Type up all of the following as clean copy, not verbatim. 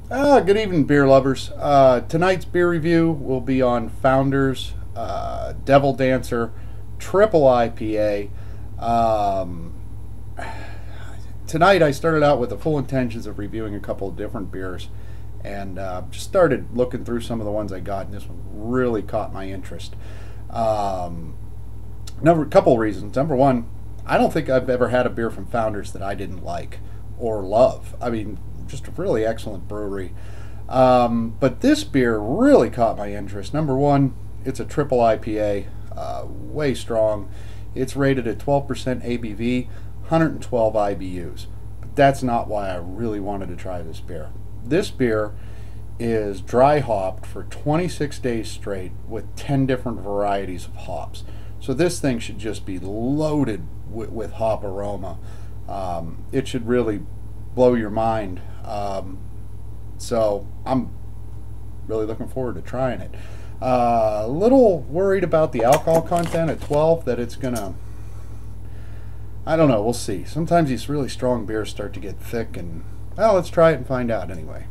Good evening, beer lovers. Tonight's beer review will be on Founders Devil Dancer Triple IPA. Um, Tonight I started out with the full intentions of reviewing a couple of different beers and just started looking through some of the ones I got, and this one really caught my interest. Um, Couple of reasons. Number one, I don't think I've ever had a beer from Founders that I didn't like or love. I mean, just a really excellent brewery. But this beer really caught my interest. Number one, it's a triple IPA, way strong. It's rated at 12% ABV, 112 IBUs. But that's not why I really wanted to try this beer. This beer is dry hopped for 26 days straight with 10 different varieties of hops. So this thing should just be loaded with hop aroma. It should really blow your mind. So I'm really looking forward to trying it. A little worried about the alcohol content at 12, that it's gonna, I don't know, we'll see. Sometimes these really strong beers start to get thick, and well, let's try it and find out anyway.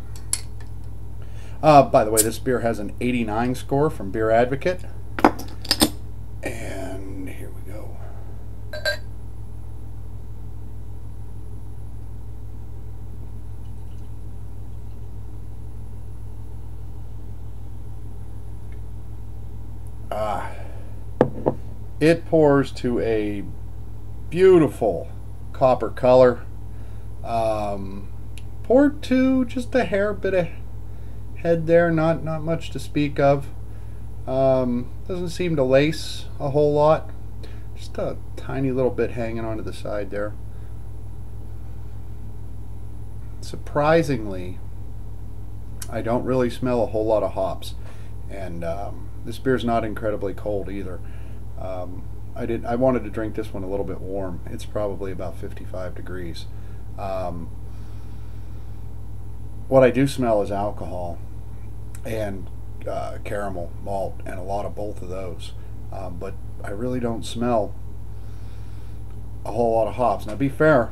By the way, this beer has an 89 score from Beer Advocate. And here we go. It pours to a beautiful copper color. Poured to just a hair bit of head there, not much to speak of. Doesn't seem to lace a whole lot. Just a tiny little bit hanging onto the side there. Surprisingly, I don't really smell a whole lot of hops, and this beer's not incredibly cold either. I wanted to drink this one a little bit warm. It's probably about 55 degrees. What I do smell is alcohol and caramel malt, and a lot of both of those. But I really don't smell a whole lot of hops. Now, be fair,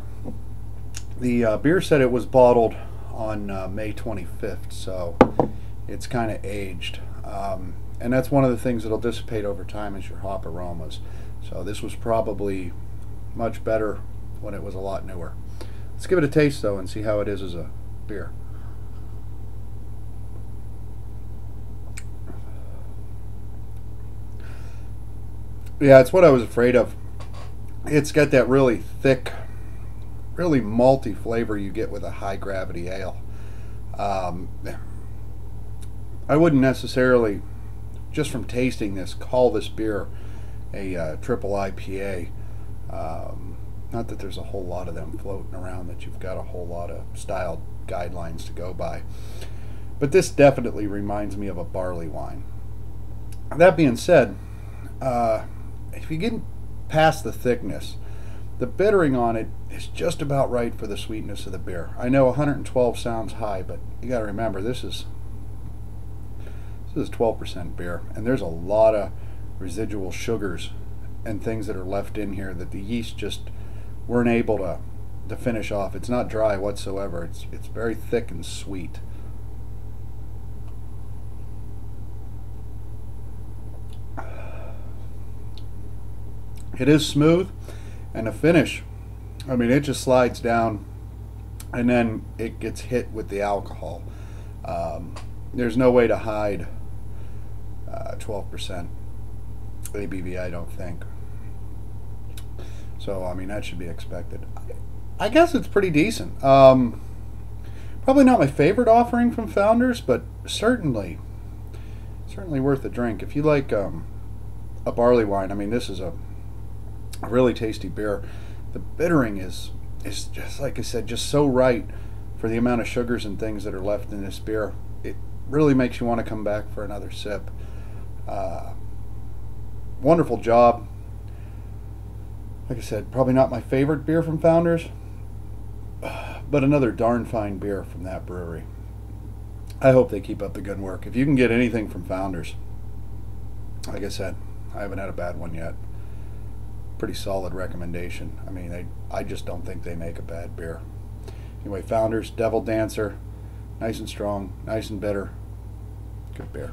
the beer said it was bottled on May 25th, so it's kind of aged. And that's one of the things that'll dissipate over time is your hop aromas. So this was probably much better when it was a lot newer. Let's give it a taste though and see how it is as a beer. Yeah, it's what I was afraid of. It's got that really thick, really malty flavor you get with a high gravity ale. I wouldn't necessarily, just from tasting this, call this beer a triple IPA. Not that there's a whole lot of them floating around that you've got a whole lot of style guidelines to go by. But this definitely reminds me of a barley wine. That being said, if you get past the thickness, the bittering on it is just about right for the sweetness of the beer. I know 112 sounds high, but you got to remember this is 12% beer, and there's a lot of residual sugars and things that are left in here that the yeast just weren't able to finish off. It's not dry whatsoever. It's very thick and sweet. It is smooth, and the finish, I mean, it just slides down and then it gets hit with the alcohol. There's no way to hide 12% ABV, I don't think. So, I mean, that should be expected. I guess it's pretty decent. Probably not my favorite offering from Founders, but certainly worth a drink. If you like a barley wine, I mean, this is a really tasty beer. The bittering is just, like I said, just so right for the amount of sugars and things that are left in this beer. It really makes you want to come back for another sip. Wonderful job. Like I said, probably not my favorite beer from Founders, but another darn fine beer from that brewery. I hope they keep up the good work. If you can get anything from Founders, like I said, I haven't had a bad one yet. Pretty solid recommendation. I mean, I just don't think they make a bad beer. Anyway, Founders Devil Dancer Nice and strong, nice and bitter. Good beer.